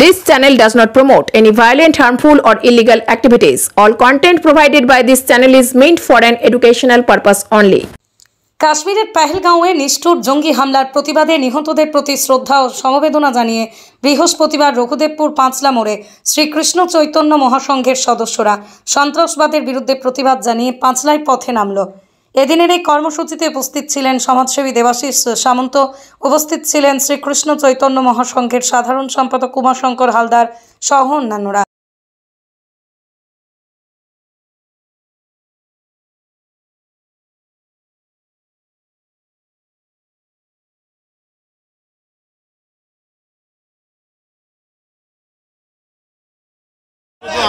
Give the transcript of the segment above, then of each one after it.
This channel does not promote any violent, harmful, or illegal activities. All content provided by this channel is meant for an educational purpose only. কাশ্মীরের পেহেলগাঁওয়ে নিষ্ঠুর জঙ্গি হামলার প্রতিবাদে নিহতদের প্রতি শ্রদ্ধা ও সমবেদনা জানিয়ে বৃহস্পতিবার রঘুদেবপুর পাঁচলা মোড়ে শ্রীকৃষ্ণ চৈতন্য মহাসংঘের সদস্যরা সন্ত্রাসবাদের বিরুদ্ধে প্রতিবাদ জানিয়ে পাঁচলায় পথে নামল। এদিনের এই কর্মসূচিতে উপস্থিত ছিলেন সমাজসেবী দেবাশিস সামন্ত, উপস্থিত ছিলেন শ্রীকৃষ্ণ চৈতন্য মহাসংঘের সাধারণ সম্পাদক উমাশঙ্কর হালদার সহ অন্যান্যরা।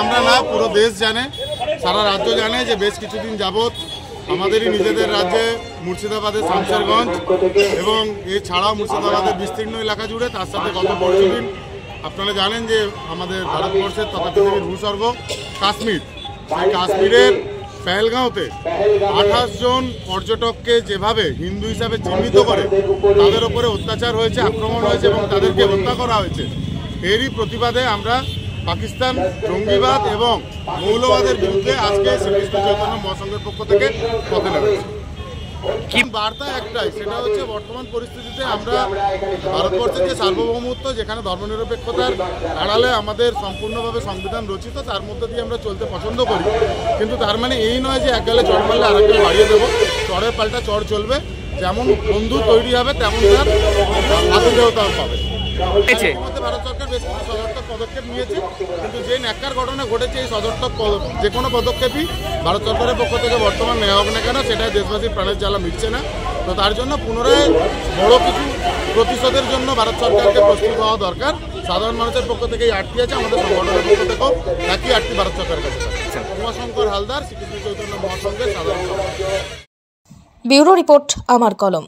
আমরা না, পুরো দেশ জানে, সারা রাজ্য জানে যে বেশ কিছুদিন যাবৎ আমাদেরই নিজেদের রাজ্যে মুর্শিদাবাদের শামশেরগঞ্জ এবং এছাড়াও মুর্শিদাবাদের বিস্তীর্ণ এলাকা জুড়ে, তার সাথে গত পরশুদিন আপনারা জানেন যে আমাদের ভারতবর্ষের তথা পৃথিবীর ভূস্বর্গ কাশ্মীর, সেই কাশ্মীরের পেহেলগাঁওতে 28 জন পর্যটককে যেভাবে হিন্দু হিসাবে চিহ্নিত করে তাদের উপরে অত্যাচার হয়েছে, আক্রমণ হয়েছে এবং তাদেরকে হত্যা করা হয়েছে, এরই প্রতিবাদে আমরা পাকিস্তান জঙ্গিবাদ এবং মৌলবাদের বিরুদ্ধে আজকে শ্রীকৃষ্ণ চৈতন্য মহাসংঘের পক্ষ থেকে পথে নেমেছি। কি বার্তা একটাই, সেটা হচ্ছে বর্তমান পরিস্থিতিতে আমরা ভারতবর্ষের যে সার্বভৌমত্ব, যেখানে ধর্মনিরপেক্ষতার আড়ালে আমাদের সম্পূর্ণভাবে সংবিধান রচিত, তার মধ্যে দিয়ে আমরা চলতে পছন্দ করি, কিন্তু তার মানে এই নয় যে এক গালে চড় মারলে আরেক গালে বাড়িয়ে দেবো। চড়ের পাল্টা চড় চলবে, যেমন বন্ধু তৈরি হবে তেমন তার আতিথেয়তাও পাবে। ভারত সরকার বেশ কিছু সদর্থক পদক্ষেপ নিয়েছে, কিন্তু যে ন্যাক্কার ঘটনা ঘটেছে এই সদর্থক যে কোনো পদক্ষেপই ভারত সরকারের পক্ষ থেকে বর্তমান নেওয়া হোক না কেন, সেটাই দেশবাসীর প্রাণের জ্বালা মিটছে না। তো তার জন্য পুনরায় বড় কিছু প্রতিশোধের জন্য ভারত সরকারকে প্রস্তুত হওয়া দরকার। সাধারণ মানুষের পক্ষ থেকে এই আটটি আছে, আমাদের সংগঠনের পক্ষ থেকেও একই আটটি ভারত সরকারের কাছে। উমাশঙ্কর হালদার, শ্রীকৃষ্ণ চৈতন্য মহাসংঘের সাধারণ সম্পাদক। ব্যুরো রিপোর্ট, আমার কলম।